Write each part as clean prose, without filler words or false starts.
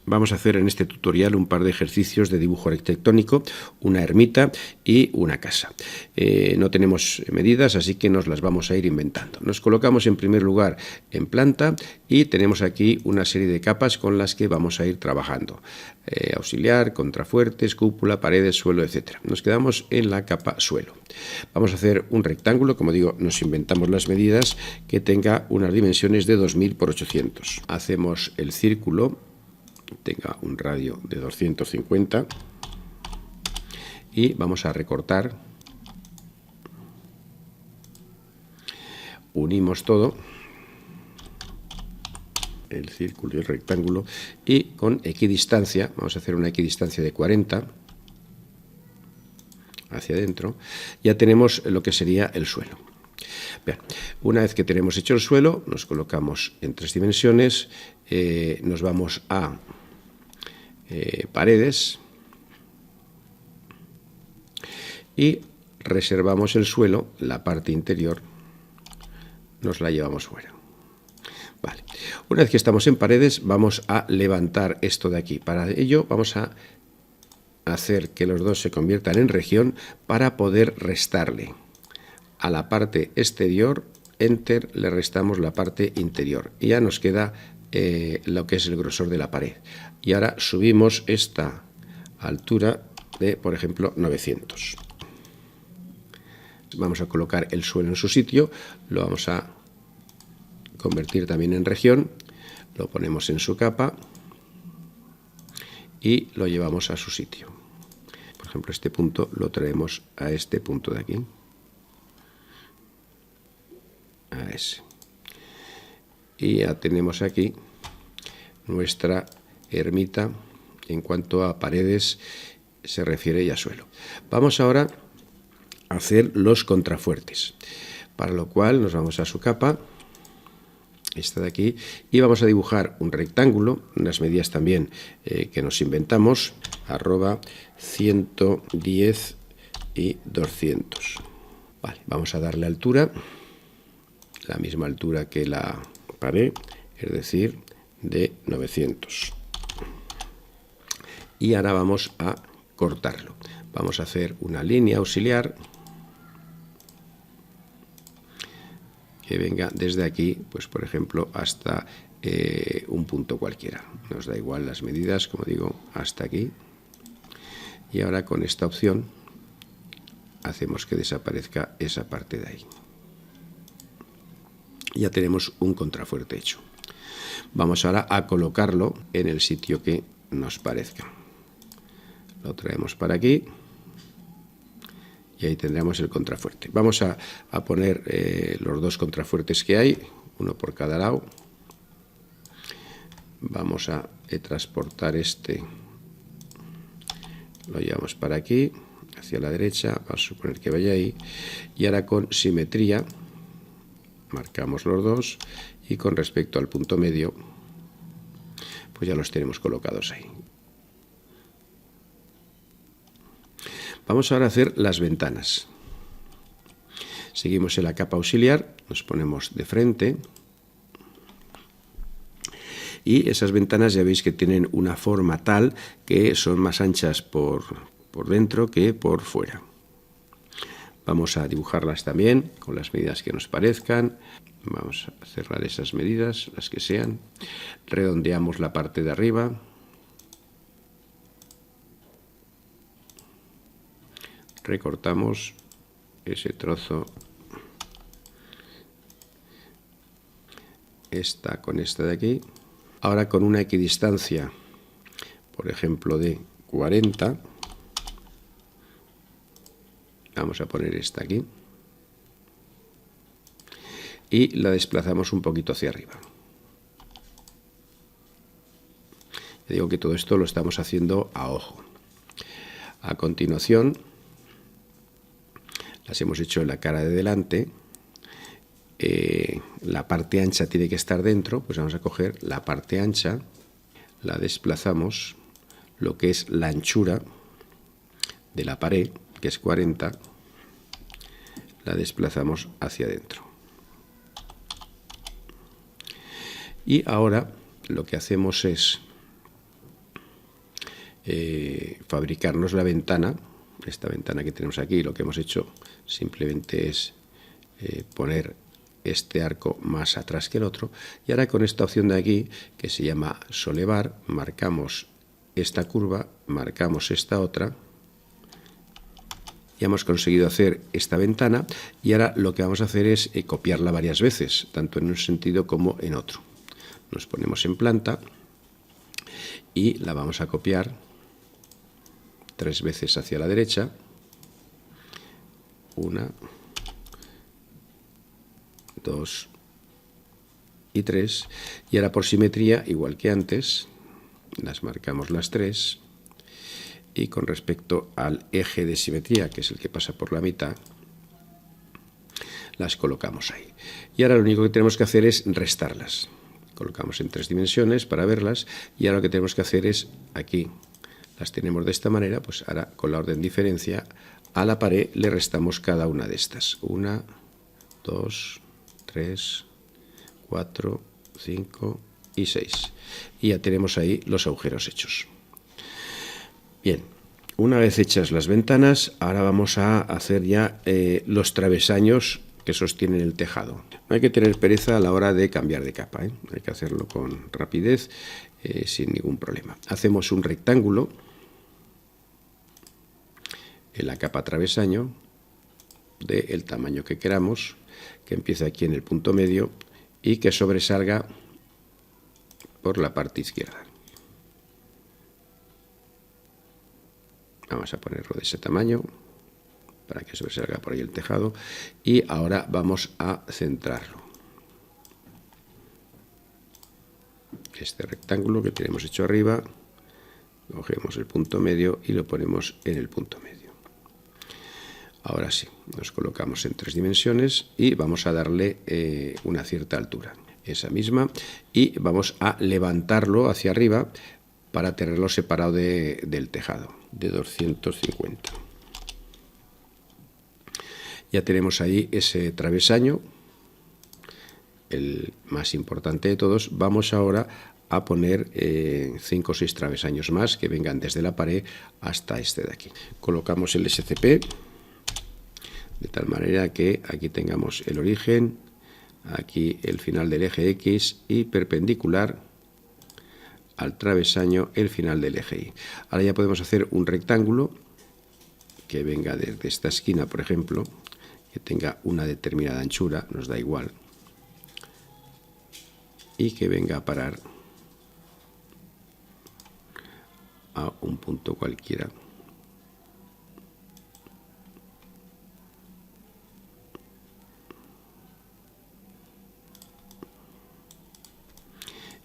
Vamos a hacer en este tutorial un par de ejercicios de dibujo arquitectónico, una ermita y una casa. No tenemos medidas, así que nos las vamos a ir inventando. Nos colocamos en primer lugar en planta y tenemos aquí una serie de capas con las que vamos a ir trabajando. Auxiliar, contrafuertes, cúpula, paredes, suelo, etc. Nos quedamos en la capa suelo. Vamos a hacer un rectángulo, como digo, nos inventamos las medidas, que tenga unas dimensiones de 2000 por 800. Hacemos el círculo, tenga un radio de 250 y vamos a recortar, unimos todo, el círculo y el rectángulo, y con equidistancia, vamos a hacer una equidistancia de 40 hacia adentro, ya tenemos lo que sería el suelo. Bien, una vez que tenemos hecho el suelo, nos colocamos en 3 dimensiones, nos vamos a paredes y reservamos el suelo, la parte interior nos la llevamos fuera. Vale. Una vez que estamos en paredes, vamos a levantar esto de aquí. Para ello vamos a hacer que los dos se conviertan en región para poder restarle a la parte exterior, enter, le restamos la parte interior y ya nos queda lo que es el grosor de la pared. Y ahora subimos esta altura de, por ejemplo, 900. Vamos a colocar el suelo en su sitio, lo vamos a convertir también en región, lo ponemos en su capa y lo llevamos a su sitio. Por ejemplo, este punto lo traemos a este punto de aquí, a ese. Y ya tenemos aquí nuestra ermita en cuanto a paredes se refiere y a suelo. Vamos ahora a hacer los contrafuertes, para lo cual nos vamos a su capa, esta de aquí, y vamos a dibujar un rectángulo, unas medidas también que nos inventamos, arroba 110 y 200. Vale, vamos a darle altura, la misma altura que la pared, es decir, de 900. Y ahora vamos a cortarlo. Vamos a hacer una línea auxiliar que venga desde aquí, pues por ejemplo, hasta un punto cualquiera. Nos da igual las medidas, como digo, hasta aquí. Y ahora con esta opción hacemos que desaparezca esa parte de ahí. Ya tenemos un contrafuerte hecho. Vamos ahora a colocarlo en el sitio que nos parezca. Lo traemos para aquí y ahí tendremos el contrafuerte. Vamos a poner los dos contrafuertes que hay, uno por cada lado. Vamos a transportar este, lo llevamos para aquí, hacia la derecha, vamos a suponer que vaya ahí, y ahora con simetría marcamos los dos y con respecto al punto medio, pues ya los tenemos colocados ahí. Vamos ahora a hacer las ventanas. Seguimos en la capa auxiliar, nos ponemos de frente y esas ventanas ya veis que tienen una forma tal que son más anchas por dentro que por fuera. Vamos a dibujarlas también con las medidas que nos parezcan. Vamos a cerrar esas medidas, las que sean. Redondeamos la parte de arriba. Recortamos ese trozo, esta con esta de aquí. Ahora con una equidistancia, por ejemplo, de 40, vamos a poner esta aquí y la desplazamos un poquito hacia arriba. Ya digo que todo esto lo estamos haciendo a ojo. A continuación, las hemos hecho en la cara de delante, la parte ancha tiene que estar dentro, pues vamos a coger la parte ancha, la desplazamos, lo que es la anchura de la pared, que es 40, la desplazamos hacia adentro. Y ahora lo que hacemos es fabricarnos la ventana. Esta ventana que tenemos aquí, lo que hemos hecho simplemente es poner este arco más atrás que el otro, y ahora con esta opción de aquí que se llama solevar, marcamos esta curva, marcamos esta otra, ya hemos conseguido hacer esta ventana, y ahora lo que vamos a hacer es copiarla varias veces, tanto en un sentido como en otro. Nos ponemos en planta y la vamos a copiar 3 veces hacia la derecha, 1, 2 y 3, y ahora por simetría, igual que antes, las marcamos las 3, y con respecto al eje de simetría, que es el que pasa por la mitad, las colocamos ahí. Y ahora lo único que tenemos que hacer es restarlas. Colocamos en 3 dimensiones para verlas, y ahora lo que tenemos que hacer es, aquí las tenemos de esta manera, pues ahora con la orden diferencia, a la pared le restamos cada una de estas. 1, 2, 3, 4, 5 y 6. Y ya tenemos ahí los agujeros hechos. Bien, una vez hechas las ventanas, ahora vamos a hacer ya los travesaños que sostienen el tejado. No hay que tener pereza a la hora de cambiar de capa, ¿eh? Hay que hacerlo con rapidez, sin ningún problema. Hacemos un rectángulo en la capa travesaño del tamaño que queramos, que empiece aquí en el punto medio y que sobresalga por la parte izquierda. Vamos a ponerlo de ese tamaño para que sobresalga por ahí el tejado, y ahora vamos a centrarlo. Este rectángulo que tenemos hecho arriba, cogemos el punto medio y lo ponemos en el punto medio. Ahora sí, nos colocamos en 3 dimensiones y vamos a darle una cierta altura, esa misma, y vamos a levantarlo hacia arriba para tenerlo separado del tejado, de 250. Ya tenemos ahí ese travesaño, el más importante de todos. Vamos ahora a poner 5 o 6 travesaños más que vengan desde la pared hasta este de aquí. Colocamos el SCP de tal manera que aquí tengamos el origen, aquí el final del eje X y perpendicular al travesaño el final del eje Y. Ahora ya podemos hacer un rectángulo que venga desde esta esquina, por ejemplo, que tenga una determinada anchura, nos da igual, y que venga a parar a un punto cualquiera.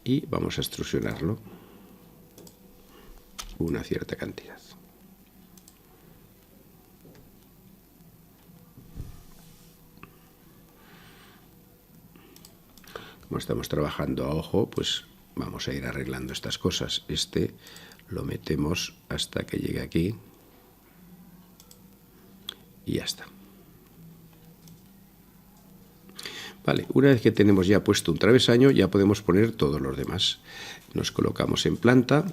Y vamos a extrusionarlo una cierta cantidad. Como estamos trabajando a ojo, pues vamos a ir arreglando estas cosas. Este lo metemos hasta que llegue aquí y ya está. Vale, una vez que tenemos ya puesto un travesaño, ya podemos poner todos los demás. Nos colocamos en planta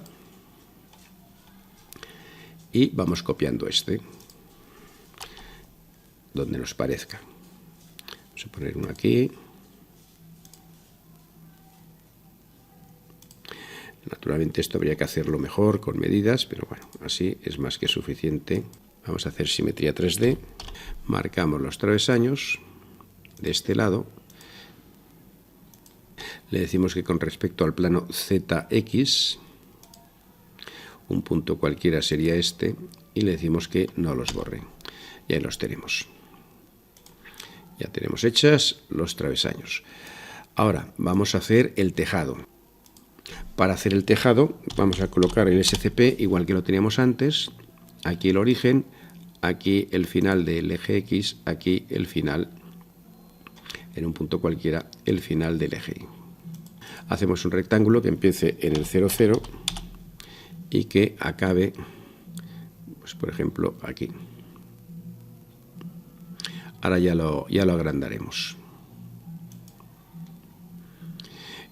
y vamos copiando este, donde nos parezca. Vamos a poner uno aquí. Naturalmente esto habría que hacerlo mejor con medidas, pero bueno, así es más que suficiente. Vamos a hacer simetría 3D. Marcamos los travesaños de este lado. Le decimos que con respecto al plano ZX, un punto cualquiera sería este, y le decimos que no los borre. Y ahí los tenemos. Ya tenemos hechas los travesaños. Ahora vamos a hacer el tejado. Para hacer el tejado vamos a colocar el SCP igual que lo teníamos antes. Aquí el origen, aquí el final del eje X, aquí el final, en un punto cualquiera, el final del eje Y. Hacemos un rectángulo que empiece en el 0, 0 y que acabe, pues por ejemplo, aquí. Ahora ya lo agrandaremos.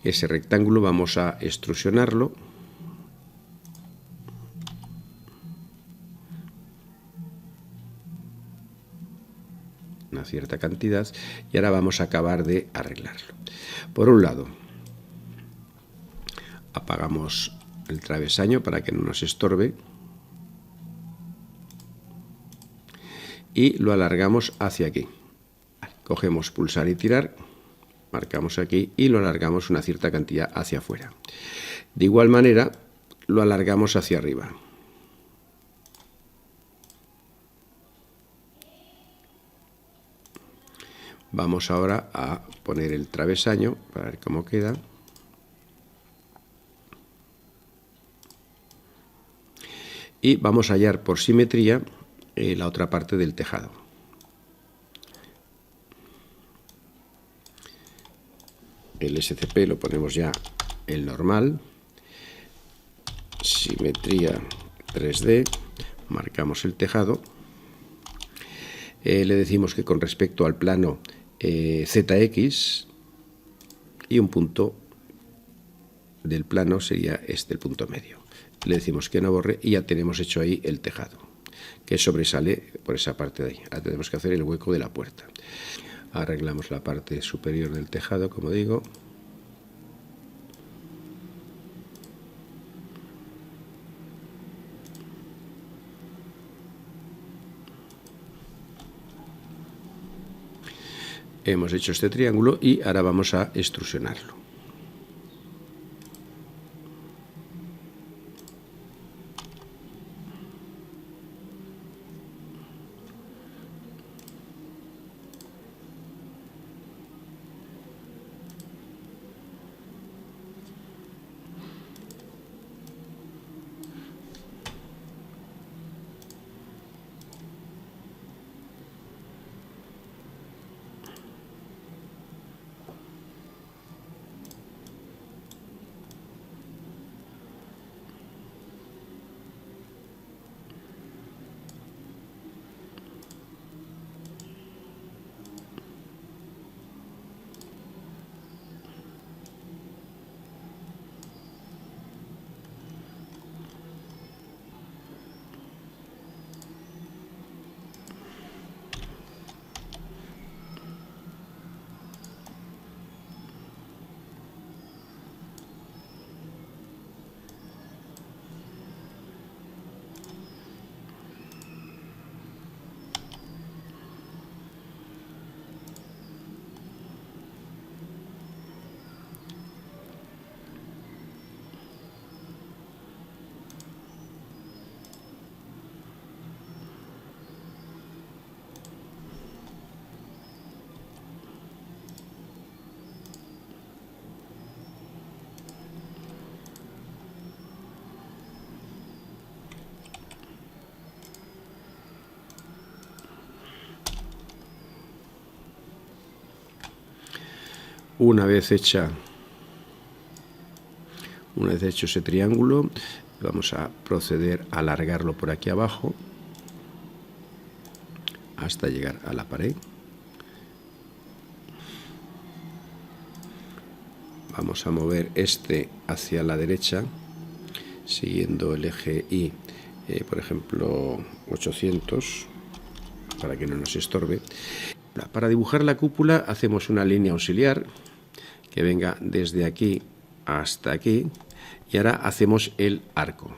Ese rectángulo vamos a extrusionarlo cierta cantidad, y ahora vamos a acabar de arreglarlo. Por un lado, apagamos el travesaño para que no nos estorbe y lo alargamos hacia aquí. Cogemos pulsar y tirar, marcamos aquí y lo alargamos una cierta cantidad hacia afuera. De igual manera lo alargamos hacia arriba. Vamos ahora a poner el travesaño para ver cómo queda. Y vamos a hallar por simetría la otra parte del tejado. El SCP lo ponemos ya el normal, simetría 3D, marcamos el tejado, le decimos que con respecto al plano ZX y un punto del plano sería este, el punto medio. Le decimos que no borre y ya tenemos hecho ahí el tejado, que sobresale por esa parte de ahí. Ahora tenemos que hacer el hueco de la puerta. Arreglamos la parte superior del tejado, como digo. Hemos hecho este triángulo y ahora vamos a extrusionarlo. Una vez hecho ese triángulo, vamos a proceder a alargarlo por aquí abajo hasta llegar a la pared. Vamos a mover este hacia la derecha, siguiendo el eje Y, por ejemplo 800, para que no nos estorbe. Para dibujar la cúpula hacemos una línea auxiliar que venga desde aquí hasta aquí y ahora hacemos el arco.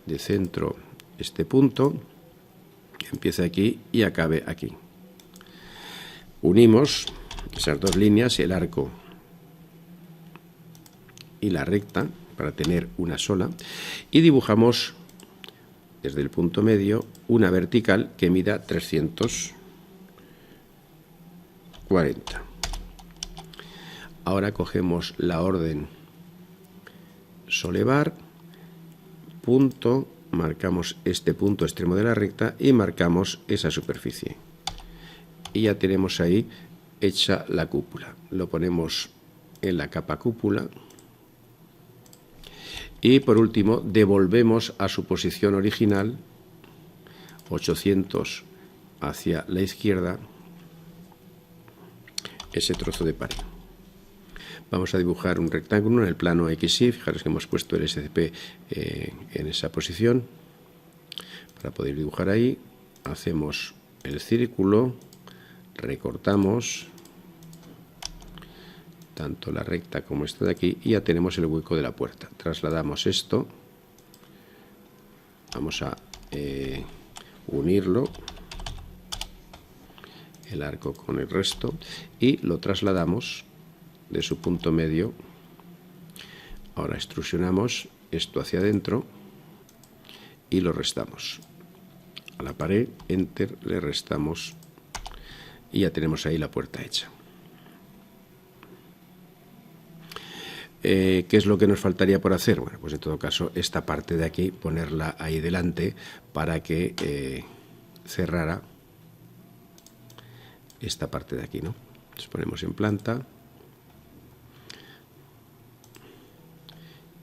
De centro este punto, que empiece aquí y acabe aquí. Unimos esas dos líneas, el arco y la recta, para tener una sola, y dibujamos desde el punto medio una vertical que mida 340. Ahora cogemos la orden solevar, punto, marcamos este punto extremo de la recta y marcamos esa superficie. Y ya tenemos ahí hecha la cúpula. Lo ponemos en la capa cúpula. Y por último devolvemos a su posición original, 800 hacia la izquierda, ese trozo de pared. Vamos a dibujar un rectángulo en el plano XY. Fijaros que hemos puesto el SCP en esa posición. Para poder dibujar ahí, hacemos el círculo, recortamos tanto la recta como esta de aquí y ya tenemos el hueco de la puerta. Trasladamos esto, vamos a unirlo, el arco con el resto, y lo trasladamos de su punto medio. Ahora extrusionamos esto hacia adentro y lo restamos a la pared, enter, le restamos y ya tenemos ahí la puerta hecha. ¿Qué es lo que nos faltaría por hacer? Bueno, pues en todo caso esta parte de aquí ponerla ahí delante para que cerrara esta parte de aquí, ¿no? Entonces ponemos en planta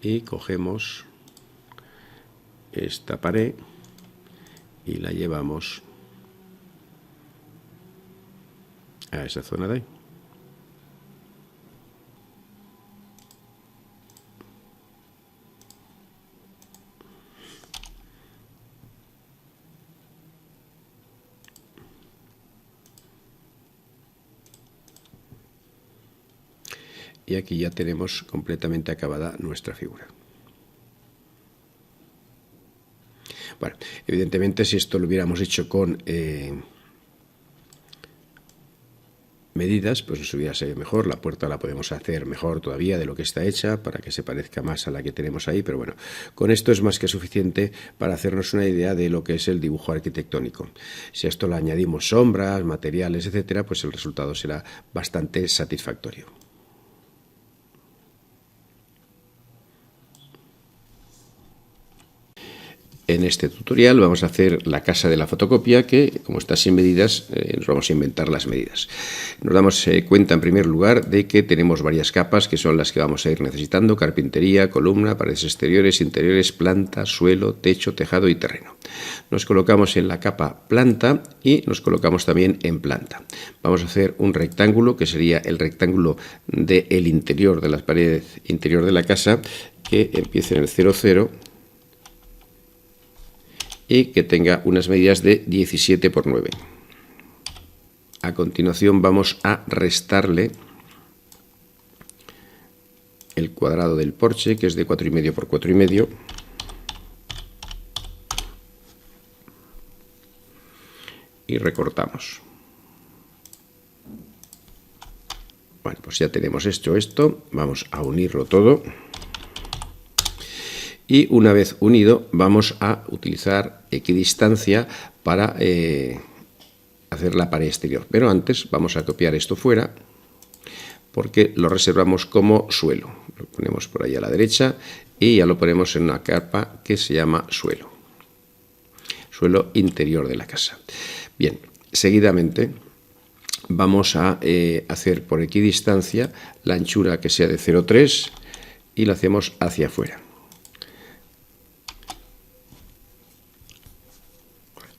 y cogemos esta pared y la llevamos a esa zona de ahí. Y aquí ya tenemos completamente acabada nuestra figura. Bueno, evidentemente si esto lo hubiéramos hecho con medidas, pues nos hubiera salido mejor. La puerta la podemos hacer mejor todavía de lo que está hecha para que se parezca más a la que tenemos ahí, pero bueno, con esto es más que suficiente para hacernos una idea de lo que es el dibujo arquitectónico. Si a esto le añadimos sombras, materiales, etcétera, pues el resultado será bastante satisfactorio. En este tutorial vamos a hacer la casa de la fotocopia que, como está sin medidas, nos vamos a inventar las medidas. Nos damos cuenta en primer lugar de que tenemos varias capas que son las que vamos a ir necesitando: carpintería, columna, paredes exteriores, interiores, planta, suelo, techo, tejado y terreno. Nos colocamos en la capa planta y nos colocamos también en planta. Vamos a hacer un rectángulo que sería el rectángulo del interior de la pared interior de la casa, que empiece en el 0, 0 y que tenga unas medidas de 17 por 9. A continuación vamos a restarle el cuadrado del porche, que es de 4,5 por 4,5, y recortamos. Bueno, pues ya tenemos esto, vamos a unirlo todo. Y una vez unido vamos a utilizar equidistancia para hacer la pared exterior. Pero antes vamos a copiar esto fuera porque lo reservamos como suelo. Lo ponemos por ahí a la derecha y ya lo ponemos en una capa que se llama suelo. Suelo interior de la casa. Bien, seguidamente vamos a hacer por equidistancia la anchura que sea de 0,3 y la hacemos hacia afuera.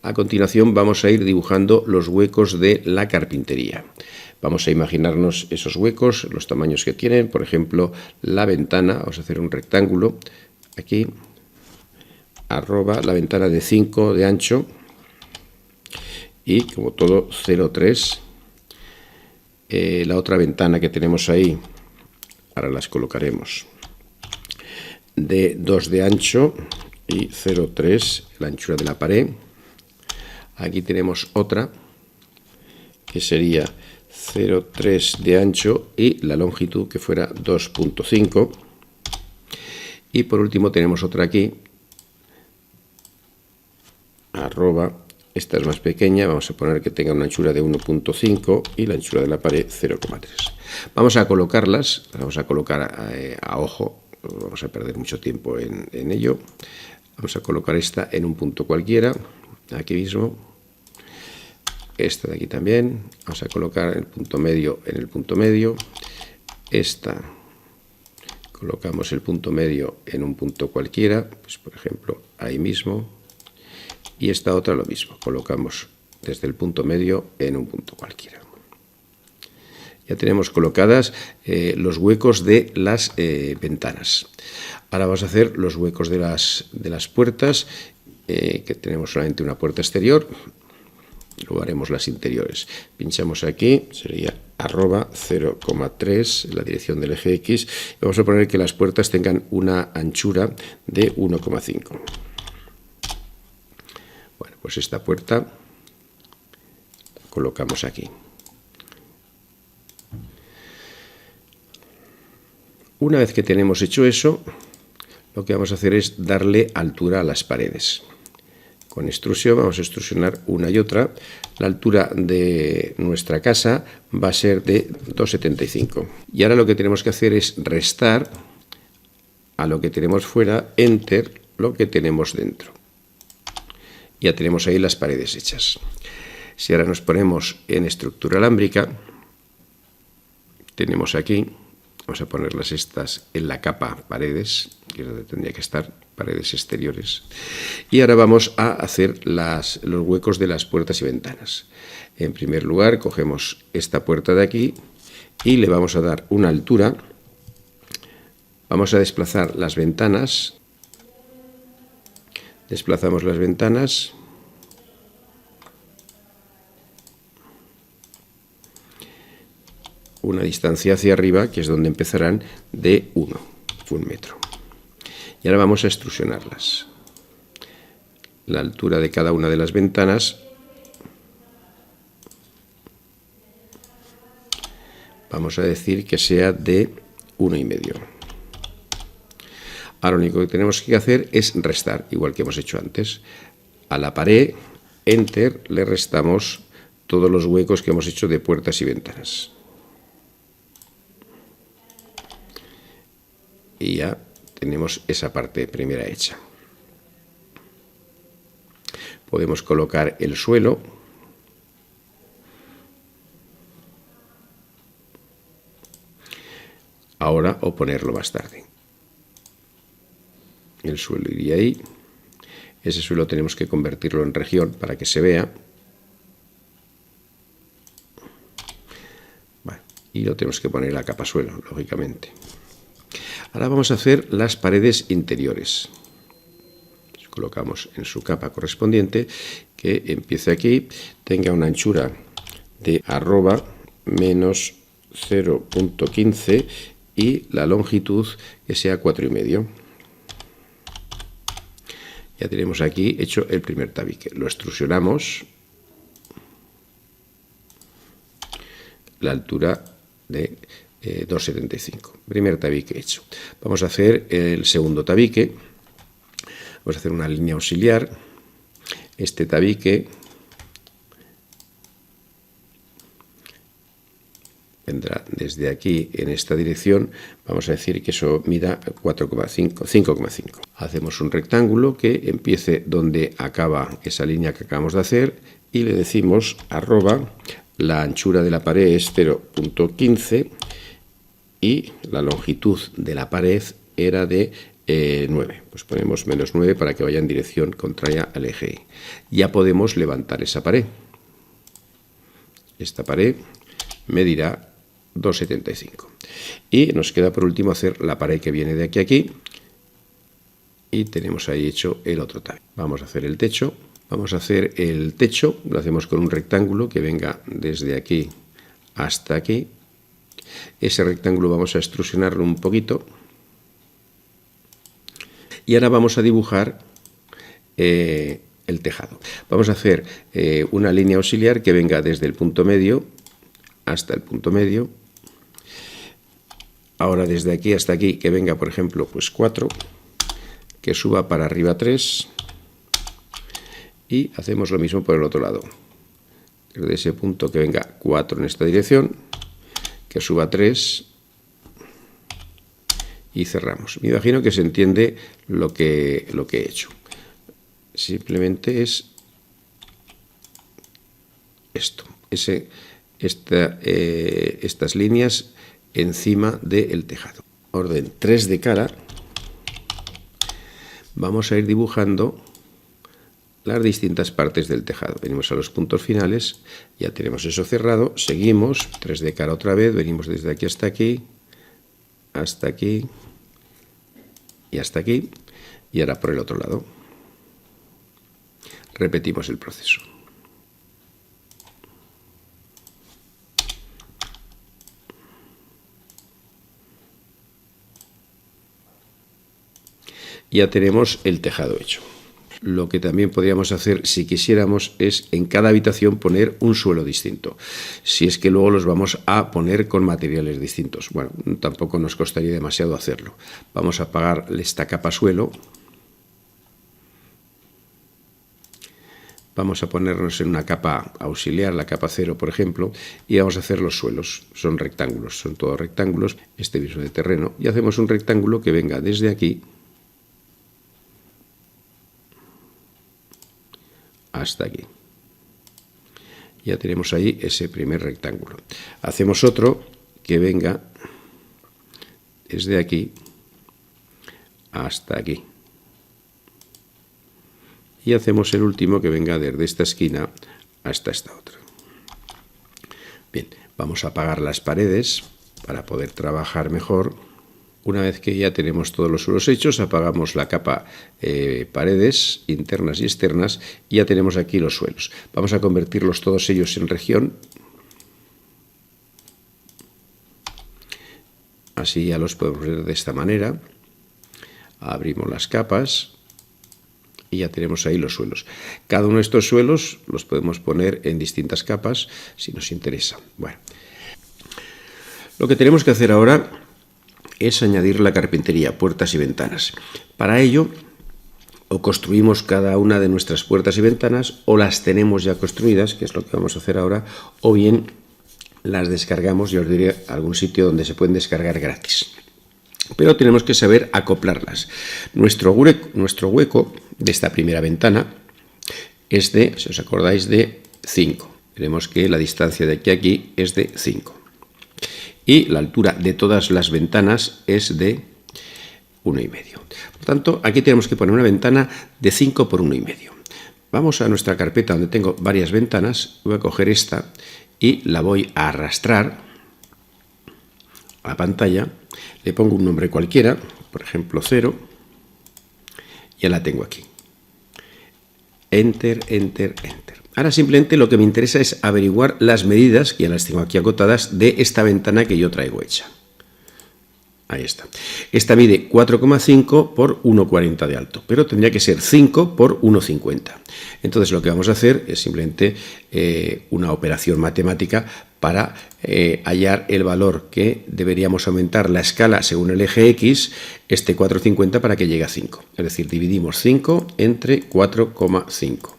A continuación vamos a ir dibujando los huecos de la carpintería. Vamos a imaginarnos esos huecos, los tamaños que tienen. Por ejemplo, la ventana, vamos a hacer un rectángulo aquí, la ventana de 5 de ancho y como todo 0,3. La otra ventana que tenemos ahí, ahora las colocaremos, de 2 de ancho y 0,3 la anchura de la pared. Aquí tenemos otra que sería 0,3 de ancho y la longitud que fuera 2,5. Y por último tenemos otra aquí, esta es más pequeña, vamos a poner que tenga una anchura de 1,5 y la anchura de la pared 0,3. Vamos a colocarlas, vamos a colocar a ojo, vamos a perder mucho tiempo en ello. Vamos a colocar esta en un punto cualquiera, aquí mismo, esta de aquí también, vamos a colocar el punto medio en el punto medio, esta colocamos el punto medio en un punto cualquiera, pues por ejemplo ahí mismo, y esta otra lo mismo, colocamos desde el punto medio en un punto cualquiera. Ya tenemos colocadas los huecos de las ventanas. Ahora vamos a hacer los huecos de las puertas, que tenemos solamente una puerta exterior. Luego haremos las interiores. Pinchamos aquí, sería arroba 0,3, la dirección del eje X. Vamos a poner que las puertas tengan una anchura de 1,5. Bueno, pues esta puerta la colocamos aquí. Una vez que tenemos hecho eso, lo que vamos a hacer es darle altura a las paredes. Con extrusión vamos a extrusionar una y otra. La altura de nuestra casa va a ser de 2,75. Y ahora lo que tenemos que hacer es restar a lo que tenemos fuera, enter lo que tenemos dentro. Ya tenemos ahí las paredes hechas. Si ahora nos ponemos en estructura alámbrica, tenemos aquí, vamos a ponerlas estas en la capa paredes, que es donde tendría que estar, paredes exteriores. Y ahora vamos a hacer los huecos de las puertas y ventanas. En primer lugar, cogemos esta puerta de aquí y le vamos a dar una altura. Vamos a desplazar las ventanas. Desplazamos las ventanas. Una distancia hacia arriba, que es donde empezarán, de 1 metro. Y ahora vamos a extrusionarlas. La altura de cada una de las ventanas vamos a decir que sea de 1,5. Ahora lo único que tenemos que hacer es restar, igual que hemos hecho antes. A la pared, enter, le restamos todos los huecos que hemos hecho de puertas y ventanas. Y ya tenemos esa parte primera hecha. Podemos colocar el suelo. Ahora o ponerlo más tarde. El suelo iría ahí. Ese suelo tenemos que convertirlo en región para que se vea. Vale. Y lo tenemos que poner en la capa suelo, lógicamente. Ahora vamos a hacer las paredes interiores. Las colocamos en su capa correspondiente, que empiece aquí, tenga una anchura de arroba menos 0,15 y la longitud que sea 4,5. Ya tenemos aquí hecho el primer tabique. Lo extrusionamos. La altura de 2,75. Primer tabique hecho. Vamos a hacer el segundo tabique. Vamos a hacer una línea auxiliar. Este tabique vendrá desde aquí en esta dirección. Vamos a decir que eso mida 4,5, 5,5. Hacemos un rectángulo que empiece donde acaba esa línea que acabamos de hacer y le decimos arroba, la anchura de la pared es 0,15 y la longitud de la pared era de 9. Pues ponemos menos 9 para que vaya en dirección contraria al eje Y. Ya podemos levantar esa pared. Esta pared medirá 2,75. Y nos queda por último hacer la pared que viene de aquí a aquí. Y tenemos ahí hecho el otro tabique. Vamos a hacer el techo. Vamos a hacer el techo, lo hacemos con un rectángulo que venga desde aquí hasta aquí. Ese rectángulo vamos a extrusionarlo un poquito. Y ahora vamos a dibujar el tejado. Vamos a hacer una línea auxiliar que venga desde el punto medio hasta el punto medio. Ahora desde aquí hasta aquí que venga, por ejemplo, pues 4, que suba para arriba 3 y hacemos lo mismo por el otro lado. Desde ese punto que venga 4 en esta dirección, que suba 3 y cerramos. Me imagino que se entiende lo que he hecho. Simplemente es esto, estas líneas encima del tejado. Orden 3 de cara. Vamos a ir dibujando las distintas partes del tejado. Venimos a los puntos finales, ya tenemos eso cerrado, seguimos, 3 de cara otra vez, venimos desde aquí hasta aquí y hasta aquí, y ahora por el otro lado. Repetimos el proceso. ya tenemos el tejado hecho. Lo que también podríamos hacer, si quisiéramos, es en cada habitación poner un suelo distinto. Si es que luego los vamos a poner con materiales distintos. Bueno, tampoco nos costaría demasiado hacerlo. Vamos a apagar esta capa suelo. Vamos a ponernos en una capa auxiliar, la capa 0, por ejemplo, y vamos a hacer los suelos. Son rectángulos, son todos rectángulos, este mismo de terreno. Y hacemos un rectángulo que venga desde aquí hasta aquí. Ya tenemos ahí ese primer rectángulo. Hacemos otro que venga desde aquí hasta aquí. Y hacemos el último que venga desde esta esquina hasta esta otra. Bien, vamos a apagar las paredes para poder trabajar mejor. Una vez que ya tenemos todos los suelos hechos, apagamos la capa paredes internas y externas y ya tenemos aquí los suelos. Vamos a convertirlos todos ellos en región. Así ya los podemos ver de esta manera. Abrimos las capas y ya tenemos ahí los suelos. Cada uno de estos suelos los podemos poner en distintas capas si nos interesa. Bueno, lo que tenemos que hacer ahora es añadir la carpintería, puertas y ventanas. Para ello, o construimos cada una de nuestras puertas y ventanas, o las tenemos ya construidas, que es lo que vamos a hacer ahora, o bien las descargamos, y os diré algún sitio donde se pueden descargar gratis. Pero tenemos que saber acoplarlas. Nuestro hueco de esta primera ventana es de, si os acordáis, de 5. Veremos que la distancia de aquí a aquí es de 5. Y la altura de todas las ventanas es de 1,5. Por tanto, aquí tenemos que poner una ventana de 5 por 1,5. Vamos a nuestra carpeta donde tengo varias ventanas. Voy a coger esta y la voy a arrastrar a la pantalla. Le pongo un nombre cualquiera, por ejemplo 0. Ya la tengo aquí. Enter, enter, enter. Ahora simplemente lo que me interesa es averiguar las medidas, que ya las tengo aquí acotadas, de esta ventana que yo traigo hecha. Ahí está. Esta mide 4,5 por 1,40 de alto, pero tendría que ser 5 por 1,50. Entonces lo que vamos a hacer es simplemente una operación matemática para hallar el valor que deberíamos aumentar la escala según el eje X, este 4,50 para que llegue a 5. Es decir, dividimos 5 entre 4,5.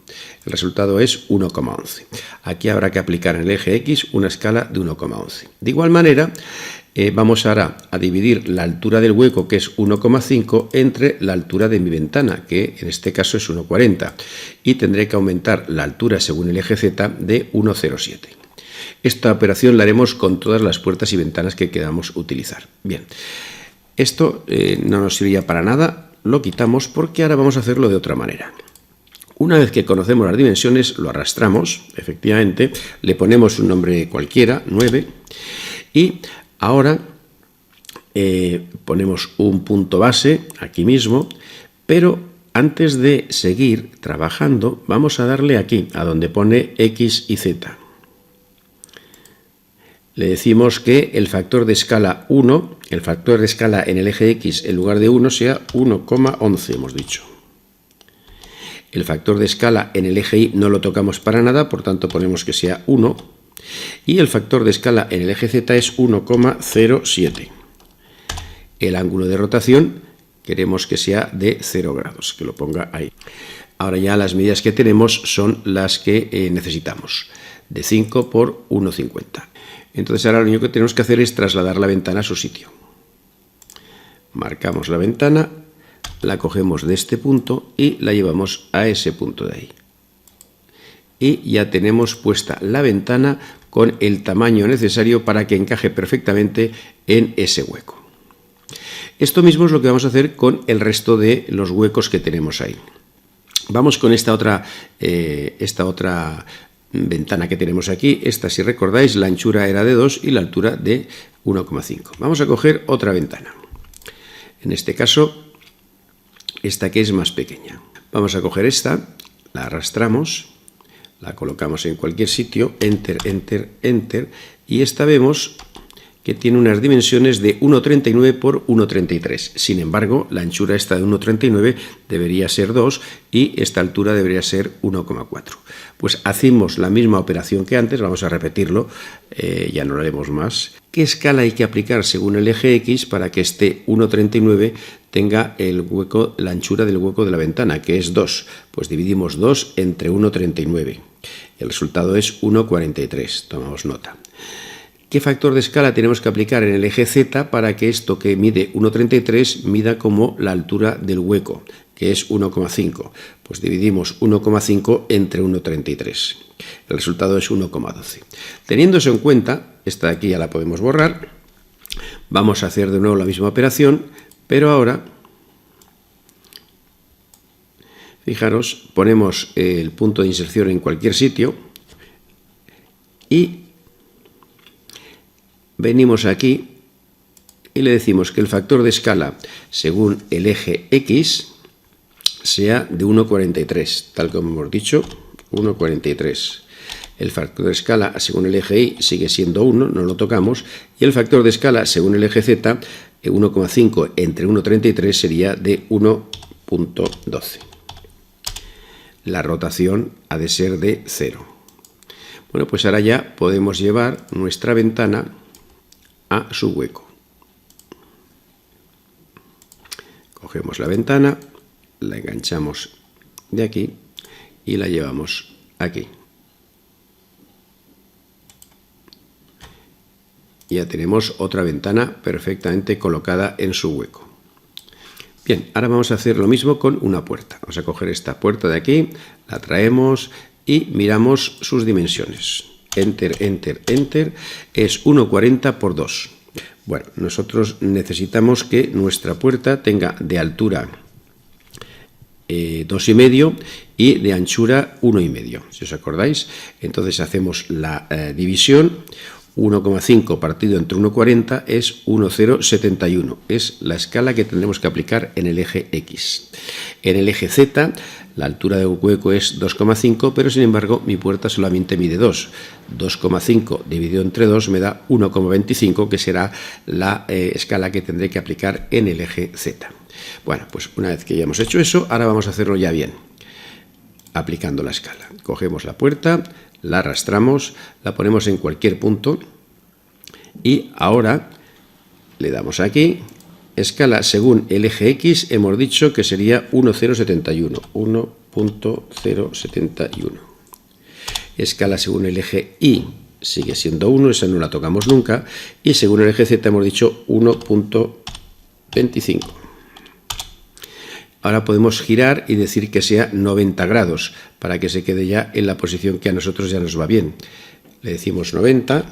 El resultado es 1,11. Aquí habrá que aplicar en el eje X una escala de 1,11. De igual manera, vamos ahora a dividir la altura del hueco, que es 1,5, entre la altura de mi ventana, que en este caso es 1,40. Y tendré que aumentar la altura según el eje Z de 1,07. Esta operación la haremos con todas las puertas y ventanas que queramos utilizar. Bien, esto no nos sirve para nada, lo quitamos porque ahora vamos a hacerlo de otra manera. Una vez que conocemos las dimensiones, lo arrastramos, efectivamente, le ponemos un nombre cualquiera, 9, y ahora ponemos un punto base aquí mismo, pero antes de seguir trabajando, vamos a darle aquí, a donde pone X y Z. Le decimos que el factor de escala 1, el factor de escala en el eje X en lugar de 1 sea 1,11, hemos dicho. El factor de escala en el eje Y no lo tocamos para nada, por tanto ponemos que sea 1. Y el factor de escala en el eje Z es 1,07. El ángulo de rotación queremos que sea de 0 grados, que lo ponga ahí. Ahora ya las medidas que tenemos son las que necesitamos, de 5 por 1,50. Entonces ahora lo único que tenemos que hacer es trasladar la ventana a su sitio. Marcamos la ventana, la cogemos de este punto y la llevamos a ese punto de ahí. Y ya tenemos puesta la ventana con el tamaño necesario para que encaje perfectamente en ese hueco. Esto mismo es lo que vamos a hacer con el resto de los huecos que tenemos ahí. Vamos con esta otra ventana que tenemos aquí. Esta, si recordáis, la anchura era de 2 y la altura de 1,5. Vamos a coger otra ventana. En este caso, esta que es más pequeña. Vamos a coger esta, la arrastramos, la colocamos en cualquier sitio, enter, enter, enter, y esta vemos que tiene unas dimensiones de 1,39 por 1,33. Sin embargo, la anchura esta de 1,39 debería ser 2 y esta altura debería ser 1,4. Pues hacemos la misma operación que antes, vamos a repetirlo, ya no lo haremos más. ¿Qué escala hay que aplicar según el eje X para que este 1,39 tenga el hueco, la anchura del hueco de la ventana, que es 2? Pues dividimos 2 entre 1,39. El resultado es 1,43. Tomamos nota. ¿Qué factor de escala tenemos que aplicar en el eje Z para que esto que mide 1,33 mida como la altura del hueco, que es 1,5? Pues dividimos 1,5 entre 1,33. El resultado es 1,12. Teniendo eso en cuenta, esta de aquí ya la podemos borrar. Vamos a hacer de nuevo la misma operación, pero ahora, fijaros, ponemos el punto de inserción en cualquier sitio y venimos aquí y le decimos que el factor de escala según el eje X sea de 1,43, tal como hemos dicho, 1,43. El factor de escala según el eje Y sigue siendo 1, no lo tocamos, y el factor de escala según el eje Z, 1,5 entre 1,33 sería de 1,12. La rotación ha de ser de 0. Bueno, pues ahora ya podemos llevar nuestra ventana a su hueco. Cogemos la ventana, la enganchamos de aquí y la llevamos aquí. Ya tenemos otra ventana perfectamente colocada en su hueco. Bien, ahora vamos a hacer lo mismo con una puerta. Vamos a coger esta puerta de aquí, la traemos y miramos sus dimensiones. Enter, enter, enter, es 1,40 por 2. Bueno, nosotros necesitamos que nuestra puerta tenga de altura 2,5 y de anchura 1,5. Si os acordáis, entonces hacemos la división. 1,5 partido entre 1,40 es 1,071. Es la escala que tendremos que aplicar en el eje X. En el eje Z, la altura del hueco es 2,5, pero sin embargo mi puerta solamente mide 2. 2,5 dividido entre 2 me da 1,25, que será la escala que tendré que aplicar en el eje Z. Bueno, pues una vez que ya hemos hecho eso, ahora vamos a hacerlo ya bien, aplicando la escala. Cogemos la puerta, la arrastramos, la ponemos en cualquier punto y ahora le damos aquí. Escala según el eje X hemos dicho que sería 1,071. 1,071. Escala según el eje Y sigue siendo 1, esa no la tocamos nunca. Y según el eje Z hemos dicho 1,25. Ahora podemos girar y decir que sea 90 grados para que se quede ya en la posición que a nosotros ya nos va bien. Le decimos 90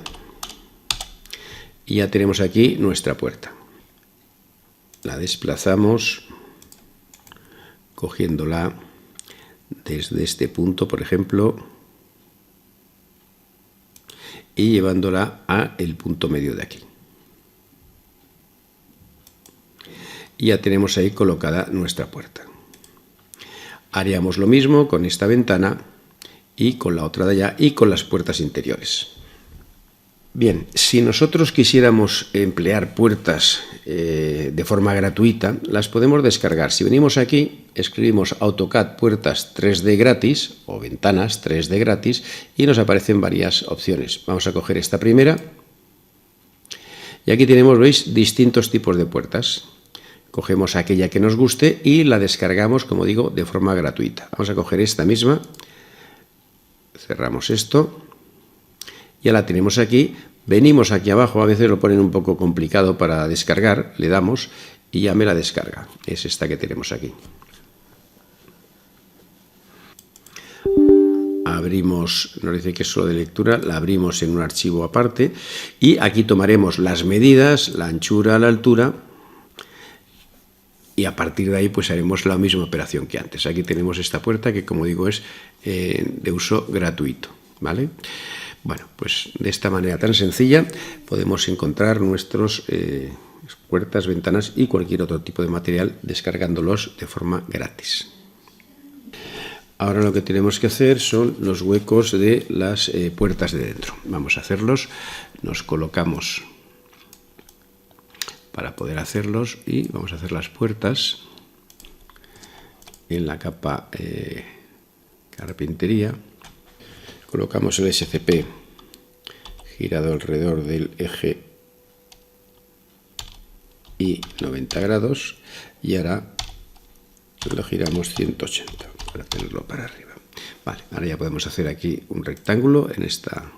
y ya tenemos aquí nuestra puerta. La desplazamos cogiéndola desde este punto, por ejemplo, y llevándola a el punto medio de aquí. Y ya tenemos ahí colocada nuestra puerta. Haríamos lo mismo con esta ventana y con la otra de allá y con las puertas interiores. Bien, si nosotros quisiéramos emplear puertas de forma gratuita, las podemos descargar. Si venimos aquí, escribimos AutoCAD puertas 3D gratis o ventanas 3D gratis y nos aparecen varias opciones. Vamos a coger esta primera y aquí tenemos, veis, distintos tipos de puertas. Cogemos aquella que nos guste y la descargamos, como digo, de forma gratuita. Vamos a coger esta misma, cerramos esto, ya la tenemos aquí, venimos aquí abajo, a veces lo ponen un poco complicado para descargar, le damos y ya me la descarga. Es esta que tenemos aquí. Abrimos, nos dice que es solo de lectura, la abrimos en un archivo aparte y aquí tomaremos las medidas, la anchura, la altura. Y a partir de ahí pues haremos la misma operación que antes. Aquí tenemos esta puerta que, como digo, es de uso gratuito, ¿vale? Bueno, pues de esta manera tan sencilla podemos encontrar nuestros puertas, ventanas y cualquier otro tipo de material descargándolos de forma gratis. Ahora lo que tenemos que hacer son los huecos de las puertas de dentro. Vamos a hacerlos. Nos colocamos para poder hacerlos y vamos a hacer las puertas en la capa carpintería. Colocamos el SCP girado alrededor del eje y 90 grados y ahora lo giramos 180 para tenerlo para arriba. Vale, ahora ya podemos hacer aquí un rectángulo en esta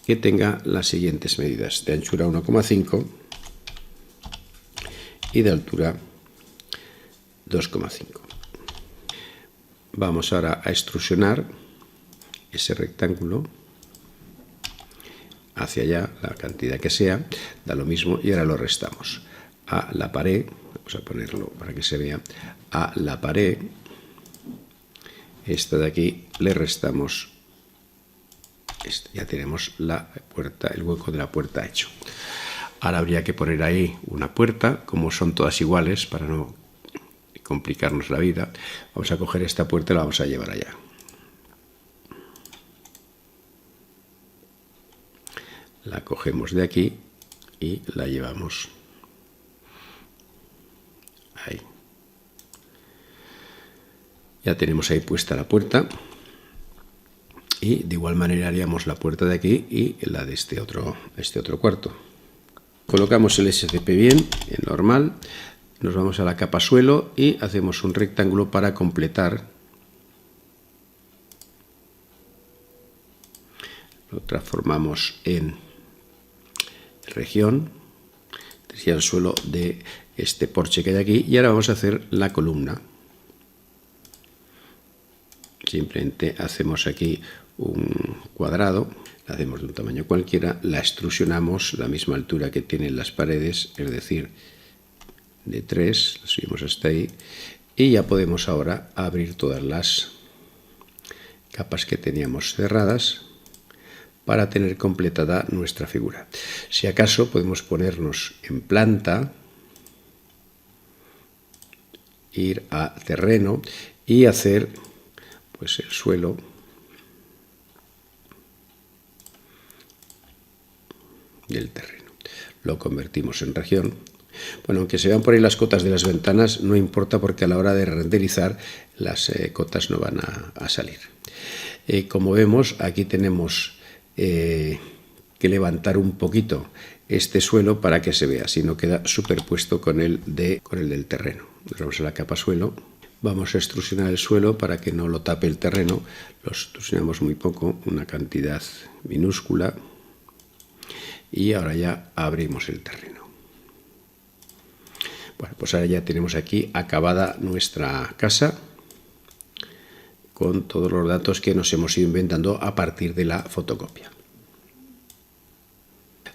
que tenga las siguientes medidas: de anchura 1,5 y de altura 2,5. Vamos ahora a extrusionar ese rectángulo hacia allá, la cantidad que sea, da lo mismo, y ahora lo restamos a la pared. Vamos a ponerlo para que se vea. A la pared, esta de aquí, le restamos ya tenemos la puerta, el hueco de la puerta hecho. Ahora habría que poner ahí una puerta, como son todas iguales, para no complicarnos la vida. Vamos a coger esta puerta y la vamos a llevar allá. La cogemos de aquí y la llevamos ahí. Ya tenemos ahí puesta la puerta. Y de igual manera haríamos la puerta de aquí y la de este otro cuarto. Colocamos el SCP bien, en normal, nos vamos a la capa suelo y hacemos un rectángulo para completar. Lo transformamos en región, sería el suelo de este porche que hay aquí, y ahora vamos a hacer la columna. Simplemente hacemos aquí un cuadrado, la hacemos de un tamaño cualquiera, la extrusionamos la misma altura que tienen las paredes, es decir, de 3, la subimos hasta ahí, y ya podemos ahora abrir todas las capas que teníamos cerradas para tener completada nuestra figura. Si acaso podemos ponernos en planta, ir a terreno y hacer pues el suelo del terreno. Lo convertimos en región. Bueno, aunque se vean por ahí las cotas de las ventanas, no importa, porque a la hora de renderizar las cotas no van a salir. Como vemos, aquí tenemos que levantar un poquito este suelo para que se vea, si no queda superpuesto con el del terreno. Nos vamos a la capa suelo. Vamos a extrusionar el suelo para que no lo tape el terreno. Lo extrusionamos muy poco, una cantidad minúscula. Y ahora ya abrimos el terreno. Bueno, pues ahora ya tenemos aquí acabada nuestra casa con todos los datos que nos hemos ido inventando a partir de la fotocopia.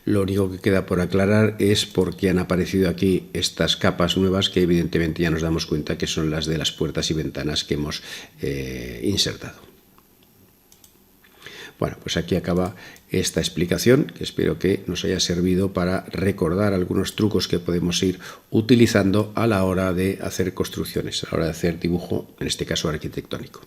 Lo único que queda por aclarar es por qué han aparecido aquí estas capas nuevas, que evidentemente ya nos damos cuenta que son las de las puertas y ventanas que hemos insertado. Bueno, pues aquí acaba esta explicación, que espero que nos haya servido para recordar algunos trucos que podemos ir utilizando a la hora de hacer construcciones, a la hora de hacer dibujo, en este caso arquitectónico.